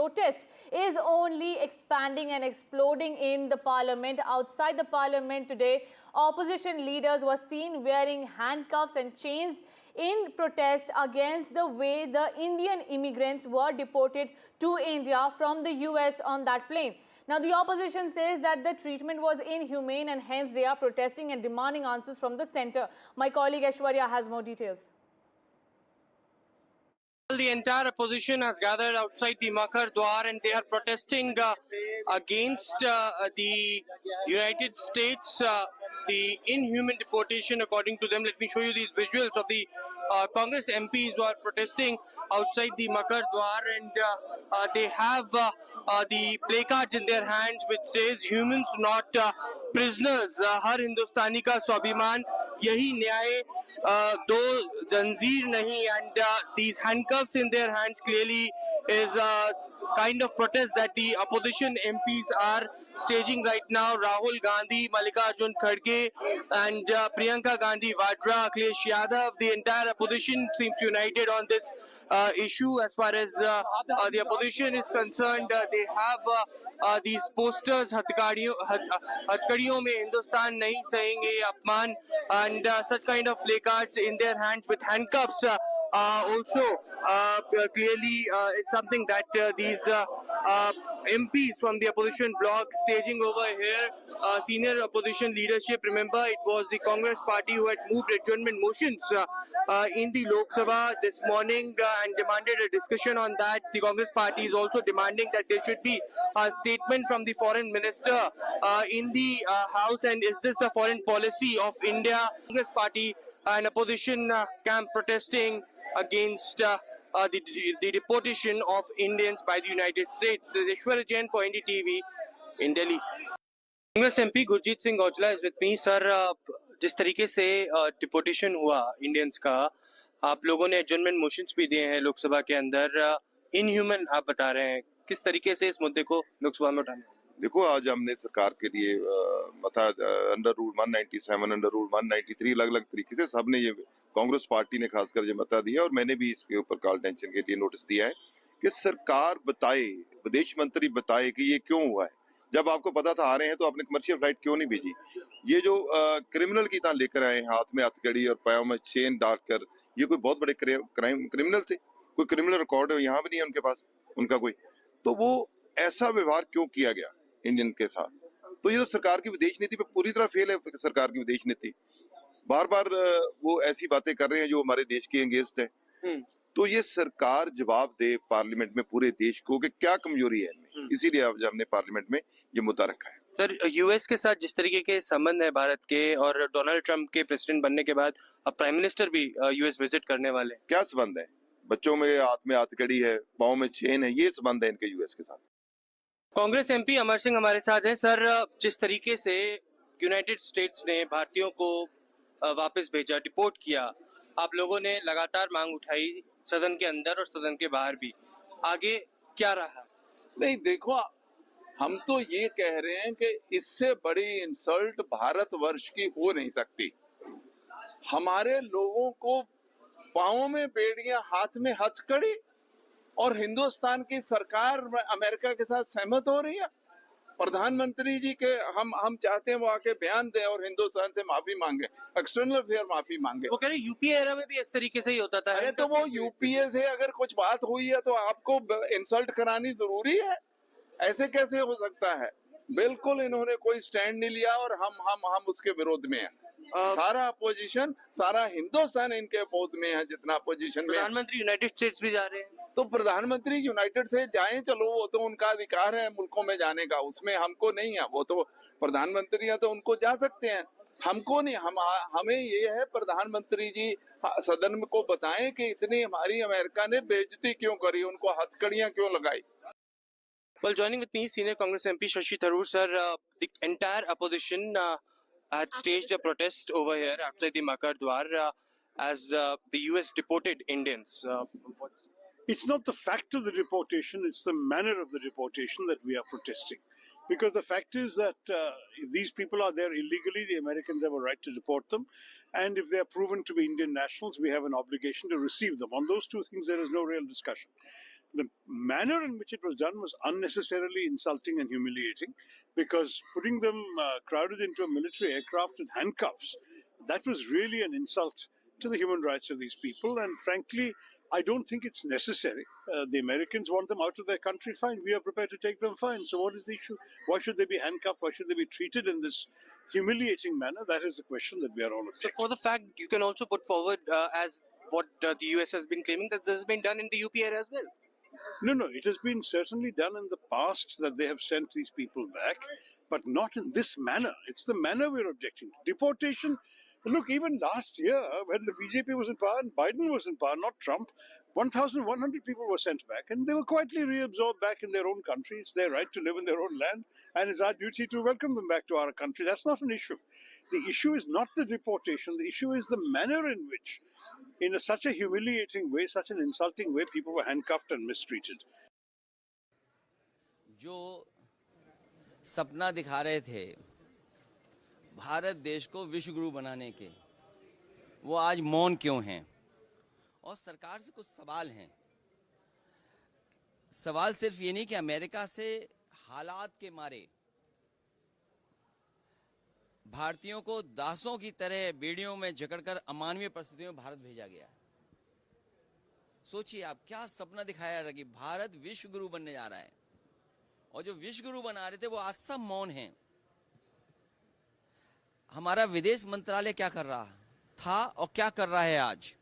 protest is only expanding and exploding in the parliament. Outside the parliament today, opposition leaders were seen wearing handcuffs and chains in protest against the way the Indian immigrants were deported to India from the US on that plane. Now, the opposition says that the treatment was inhumane and hence they are protesting and demanding answers from the centre. My colleague Aishwarya has more details. The entire opposition has gathered outside the Makar Dwar and they are protesting against the United States, the inhuman deportation according to them. Let me show you these visuals of the Congress MPs who are protesting outside the Makar Dwar, and they have the placards in their hands which says humans not prisoners. हर हिंदुस्तानी का स्वाभिमान यही न्याय दो जंजीर nahi, and these handcuffs in their hands clearly is a kind of protest that the opposition MPs are staging right now. Rahul Gandhi, Mallikarjun Kharge and Priyanka Gandhi Vadra, Akhilesh Yadav, the entire opposition seems united on this issue. As far as the opposition is concerned, they have these posters, हथकड़ियों में हिंदुस्तान नहीं सहेंगे अपमान, and such kind of placards in their hands with handcuffs also clearly is something that these MPs from the opposition bloc staging over here. Senior opposition leadership, remember it was the Congress party who had moved adjournment motions in the Lok Sabha this morning and demanded a discussion on that. The Congress party is also demanding that there should be a statement from the foreign minister in the house, and is this the foreign policy of India? Congress party and opposition camp protesting against the deportation of Indians by the United States. This is Aishwarya Jain for NDTV in Delhi. Congress MP Gurjeet Singh Aujla is with me. Sir, जिस तरीके से deportation हुआ Indians का, आप लोगों ने adjournment motions भी दिए हैं लोकसभा के अंदर, इनह्यूमन आप बता रहे हैं, किस तरीके से इस मुद्दे को लोकसभा में उठाना? देखो, आज हमने सरकार के लिए अंडर रूल 197, अंडर रूल 193 अलग अलग तरीके से सबने, ये कांग्रेस पार्टी ने खासकर ये मता दिया और मैंने भी इसके ऊपर कॉल टेंशन के लिए नोटिस दिया है कि सरकार बताए, विदेश मंत्री बताए कि ये क्यों हुआ है। जब आपको पता था आ रहे हैं तो आपने कमर्शियल फ्लाइट क्यों नहीं भेजी? ये जो क्रिमिनल की तरह लेकर आए, हाथ में हथकड़ी और पायों में चेन डालकर, ये कोई बहुत बड़े क्रिमिनल थे? कोई क्रिमिनल रिकॉर्ड यहाँ भी नहीं है उनके पास, उनका कोई, तो वो ऐसा व्यवहार क्यों किया गया इंडियन के साथ? तो ये तो सरकार की विदेश नीति पे पूरी तरह फेल है। सरकार की विदेश नीति बार बार वो ऐसी बातें कर रहे हैं जो हमारे देश के अगेंस्ट है। तो ये सरकार जवाब दे पार्लियामेंट में पूरे देश को कि क्या कमजोरी है इनमें, इसीलिए आज हमने पार्लियामेंट में ये मुद्दा रखा है। सर, यूएस के साथ जिस तरीके के संबंध है भारत के, और डोनाल्ड ट्रंप के प्रेसिडेंट बनने के बाद अब प्राइम मिनिस्टर भी यूएस विजिट करने वाले, क्या संबंध है? बच्चों में हाथ में हथकड़ी है, पाँव में चेन है, ये संबंध है इनके यूएस के साथ। कांग्रेस एमपी अमर सिंह हमारे साथ हैं। सर, जिस तरीके से यूनाइटेड स्टेट्स ने भारतीयों को वापस भेजा, डिपोर्ट किया, आप लोगों ने लगातार मांग उठाई सदन के अंदर और सदन के बाहर भी, आगे क्या रहा? नहीं, देखो, हम तो ये कह रहे हैं कि इससे बड़ी इंसल्ट भारतवर्ष की हो नहीं सकती। हमारे लोगों को पाँव में बेड़ियां, हाथ में हथकड़ी, और हिंदुस्तान की सरकार अमेरिका के साथ सहमत हो रही है। प्रधानमंत्री जी के हम चाहते हैं वो आके बयान दें और हिंदुस्तान से माफी मांगे, एक्सटर्नल अफेयर माफी मांगे। वो कह रहे यूपीए एरा में भी इस तरीके से ही होता था। अरे तो वो यूपीए से अगर कुछ बात हुई है तो आपको इंसल्ट करानी जरूरी है? ऐसे कैसे हो सकता है? बिल्कुल इन्होंने कोई स्टैंड नहीं लिया और हम उसके विरोध में हैं। सारा अपोजिशन, सारा हिंदुस्तान इनके विरोध में है, जितना अपोजिशन में। प्रधानमंत्री यूनाइटेड स्टेट्स भी जा रहे हैं, तो प्रधानमंत्री यूनाइटेड से जाएं, चलो, वो तो उनका अधिकार है मुल्कों में जाने का, उसमें हमको नहीं है। वो तो प्रधानमंत्री है तो उनको जा सकते हैं, हमको नहीं। हमें ये है प्रधानमंत्री जी सदन को बताएं कि इतनी हमारी अमेरिका ने बेइज्जती क्यों करी, उनको हथकड़ियां क्यों लगाई। Well, joining with me, senior Congress MP Shashi Tharoor, sir. The entire opposition had staged a protest over here outside the Makar Dwar as the US deported Indians. It's not the fact of the deportation, it's the manner of the deportation that we are protesting. Because the fact is that if these people are there illegally, the Americans have a right to deport them. And if they are proven to be Indian nationals, we have an obligation to receive them. On those two things, there is no real discussion. The manner in which it was done was unnecessarily insulting and humiliating, because putting them crowded into a military aircraft with handcuffs, that was really an insult to the human rights of these people. And frankly, I don't think it's necessary. The Americans want them out of their country, fine. We are prepared to take them, fine. So what is the issue? Why should they be handcuffed? Why should they be treated in this humiliating manner? That is the question that we are all So objecting. for the fact, you can also put forward as what the US has been claiming, that this has been done in the UP area as well. No, it has been certainly done in the past that they have sent these people back, but not in this manner. It's the manner we're objecting to. Deportation, look, even last year when the BJP was in power and Biden was in power, not Trump, 1,100 people were sent back and they were quietly reabsorbed back in their own country. It's their right to live in their own land, and it's our duty to welcome them back to our country. That's not an issue. The issue is not the deportation. The issue is the manner in which, in such a humiliating way, such an insulting way, people were handcuffed and mistreated. जो सपना दिखा रहे थे भारत देश को विश्व गुरु बनाने के, वो आज मौन क्यों हैं? और सरकार से कुछ सवाल हैं। सवाल सिर्फ ये नहीं कि अमेरिका से हालात के मारे भारतीयों को दासों की तरह बेड़ियों में जकड़कर अमानवीय परिस्थितियों में भारत भेजा गया। सोचिए आप, क्या सपना दिखाया जा रहा है कि भारत विश्व गुरु बनने जा रहा है, और जो विश्व गुरु बना रहे थे वो आज सब मौन हैं। हमारा विदेश मंत्रालय क्या कर रहा था और क्या कर रहा है आज?